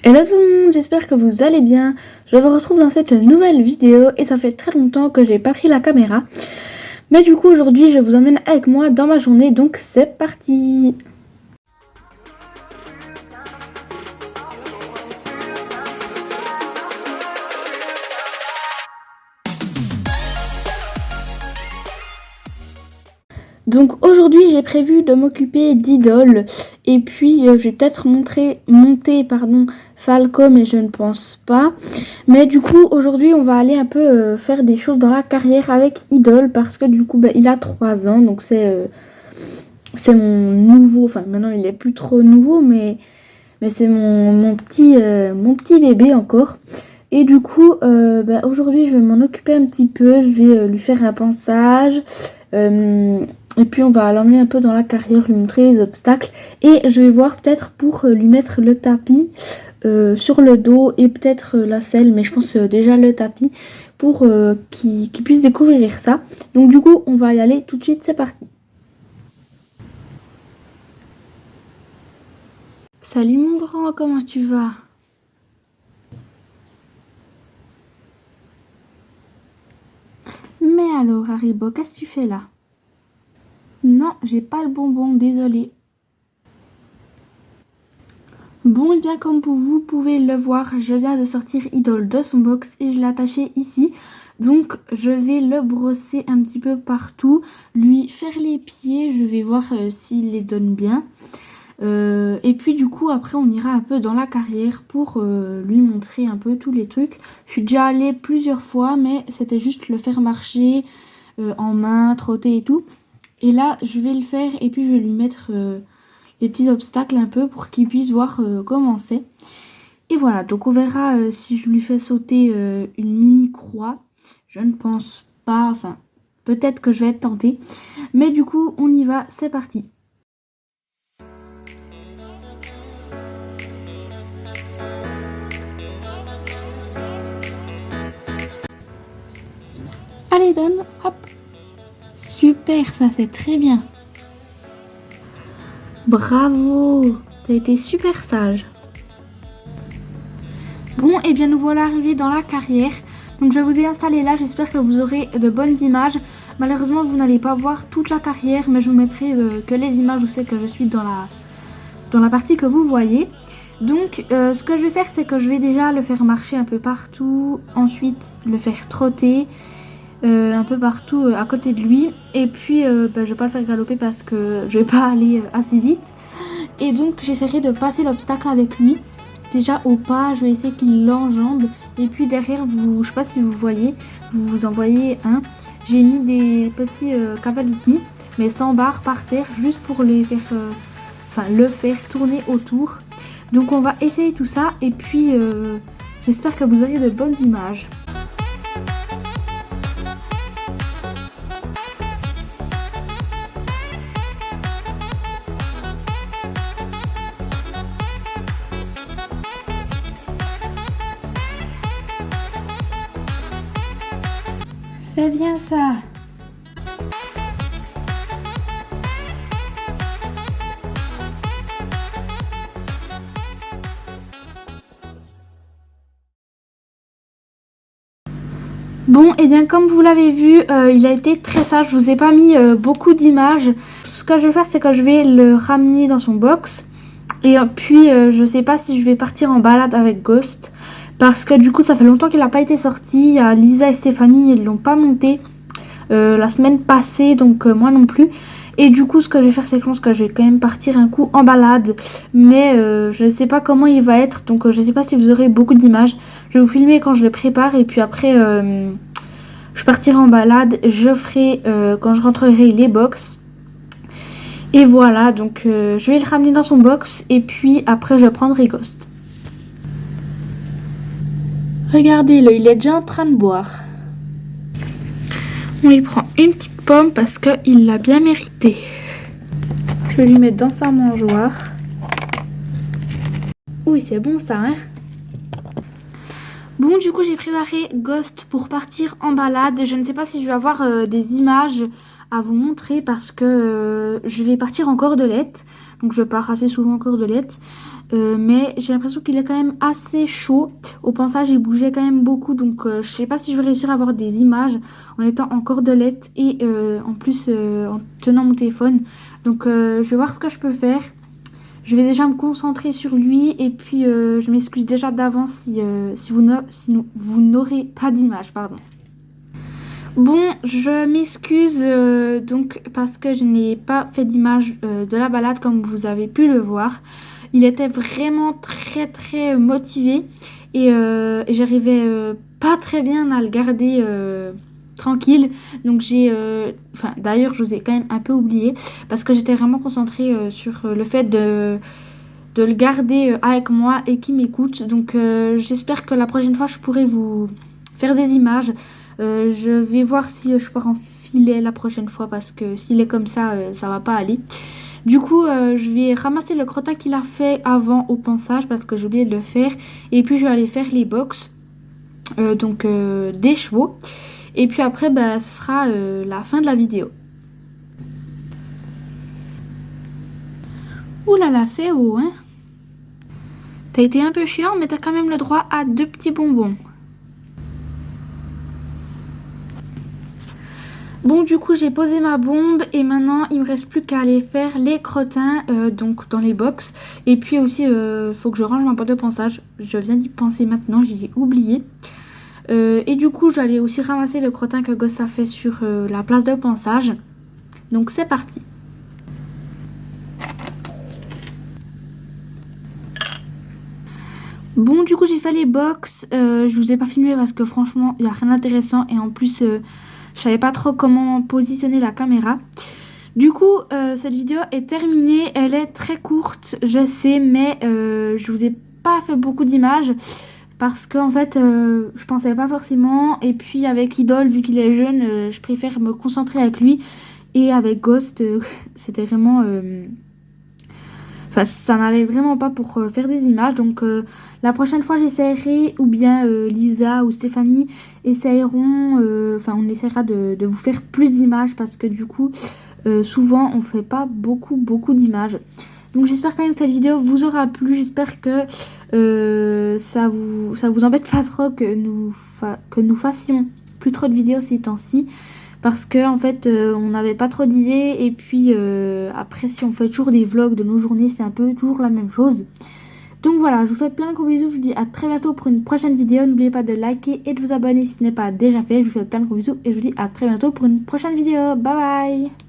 Hello tout le monde, j'espère que vous allez bien. Je vous retrouve dans cette nouvelle vidéo et ça fait très longtemps que j'ai pas pris la caméra. Mais du coup aujourd'hui je vous emmène avec moi dans ma journée, donc c'est parti. Donc aujourd'hui j'ai prévu de m'occuper d'Idol et puis je vais peut-être monter Falco, mais je ne pense pas. Mais du coup aujourd'hui on va aller un peu faire des choses dans la carrière avec Idol parce que du coup il a 3 ans, donc c'est mon nouveau, enfin maintenant il est plus trop nouveau, mais c'est mon petit bébé encore. Et du coup aujourd'hui je vais m'en occuper un petit peu, je vais lui faire un pansage. Et puis on va l'emmener un peu dans la carrière, lui montrer les obstacles. Et je vais voir peut-être pour lui mettre le tapis sur le dos et peut-être la selle, mais je pense déjà le tapis pour qu'il puisse découvrir ça. Donc du coup on va y aller tout de suite, c'est parti. Salut mon grand, comment tu vas? Mais alors Haribo, qu'est-ce que tu fais là? Non, j'ai pas le bonbon, désolé. Bon, et bien comme vous pouvez le voir, je viens de sortir Idol de son box et je l'ai attaché ici. Donc je vais le brosser un petit peu partout, lui faire les pieds, je vais voir s'il les donne bien. Et puis du coup après on ira un peu dans la carrière pour lui montrer un peu tous les trucs. Je suis déjà allée plusieurs fois, mais c'était juste le faire marcher en main, trotter et tout. Et là je vais le faire et puis je vais lui mettre les petits obstacles un peu pour qu'il puisse voir comment c'est. Et voilà, donc on verra si je lui fais sauter une mini croix. Je ne pense pas, enfin peut-être que je vais être tentée. Mais du coup on y va, c'est parti. Allez, donne, hop. Super, ça c'est très bien. Bravo, t'as été super sage. Bon, et bien nous voilà arrivés dans la carrière. Donc je vous ai installé là, j'espère que vous aurez de bonnes images. Malheureusement vous n'allez pas voir toute la carrière, mais je vous mettrai que les images où c'est que je suis dans la partie que vous voyez. Donc ce que je vais faire, c'est que je vais déjà le faire marcher un peu partout, ensuite le faire trotter un peu partout à côté de lui. Et puis je vais pas le faire galoper parce que je vais pas aller assez vite. Et donc j'essaierai de passer l'obstacle avec lui. Déjà au pas, je vais essayer qu'il l'enjambe. Et puis derrière, je sais pas si vous voyez, vous en voyez un. J'ai mis des petits cavaliti, mais sans barre par terre, juste pour les faire, le faire tourner autour. Donc on va essayer tout ça et puis j'espère que vous aurez de bonnes images. C'est bien ça. Bon, et bien comme vous l'avez vu, il a été très sage. Je vous ai pas mis beaucoup d'images. Ce que je vais faire, c'est que je vais le ramener dans son box. Et puis je sais pas si je vais partir en balade avec Ghost. Parce que du coup ça fait longtemps qu'il n'a pas été sorti. Il y a Lisa et Stéphanie, ils l'ont pas monté la semaine passée, donc moi non plus. Et du coup ce que je vais faire, c'est que je pense que je vais quand même partir un coup en balade. Mais je ne sais pas comment il va être, donc je ne sais pas si vous aurez beaucoup d'images. Je vais vous filmer quand je le prépare et puis après je partirai en balade. Je ferai quand je rentrerai les box. Et voilà, donc je vais le ramener dans son box et puis après je prendrai Ghost. Regardez-le, il est déjà en train de boire. On lui prend une petite pomme parce qu'il l'a bien mérité. Je vais lui mettre dans sa mangeoire. Oui, c'est bon ça, hein? Bon, du coup, j'ai préparé Ghost pour partir en balade. Je ne sais pas si je vais avoir des images à vous montrer parce que je vais partir en cordelette. donc je pars assez souvent en cordelette. Mais j'ai l'impression qu'il est quand même assez chaud. Au pensage, il bougeait quand même beaucoup, donc je sais pas si je vais réussir à avoir des images en étant en cordelette et en plus en tenant mon téléphone. Donc je vais voir ce que je peux faire. Je vais déjà me concentrer sur lui et puis je m'excuse déjà d'avance si vous n'aurez pas d'image, pardon. Bon, je m'excuse donc parce que je n'ai pas fait d'image de la balade comme vous avez pu le voir. Il était vraiment très motivé et j'arrivais pas très bien à le garder tranquille. Donc d'ailleurs je vous ai quand même un peu oublié parce que j'étais vraiment concentrée sur le fait de le garder avec moi et qu'il m'écoute. Donc j'espère que la prochaine fois je pourrai vous faire des images. Je vais voir si je pars en filet la prochaine fois parce que s'il est comme ça, ça va pas aller. Du coup, je vais ramasser le crottin qu'il a fait avant au pansage parce que j'ai oublié de le faire. Et puis, je vais aller faire les box des chevaux. Et puis après, bah, ce sera la fin de la vidéo. Ouh là là, c'est haut, hein? T'as été un peu chiant, mais t'as quand même le droit à 2 petits bonbons. Bon, du coup, j'ai posé ma bombe et maintenant, il me reste plus qu'à aller faire les crottins donc dans les box. Et puis aussi, faut que je range ma boîte de pansage. Je viens d'y penser maintenant, j'ai oublié. Et du coup, je vais aller aussi ramasser le crottin que Gosse a fait sur la place de pansage. Donc, c'est parti. Bon, du coup, j'ai fait les box. Je vous ai pas filmé parce que franchement, il n'y a rien d'intéressant. Et en plus, je savais pas trop comment positionner la caméra. Du coup, cette vidéo est terminée. Elle est très courte, je sais, mais je vous ai pas fait beaucoup d'images. Parce qu'en fait, je pensais pas forcément. Et puis avec Idol, vu qu'il est jeune, je préfère me concentrer avec lui. Et avec Ghost, c'était vraiment... Enfin, ça n'allait vraiment pas pour faire des images. Donc la prochaine fois, j'essaierai, ou bien Lisa ou Stéphanie essayeront... Enfin, on essaiera de vous faire plus d'images parce que du coup, souvent, on fait pas beaucoup d'images. Donc j'espère quand même que cette vidéo vous aura plu. J'espère que ça vous embête pas trop que nous fassions plus trop de vidéos ces temps-ci. Parce que en fait on n'avait pas trop d'idées. Et puis après, si on fait toujours des vlogs de nos journées, c'est un peu toujours la même chose. Donc voilà, je vous fais plein de gros bisous. Je vous dis à très bientôt pour une prochaine vidéo. N'oubliez pas de liker et de vous abonner si ce n'est pas déjà fait. Je vous fais plein de gros bisous et je vous dis à très bientôt pour une prochaine vidéo. Bye bye.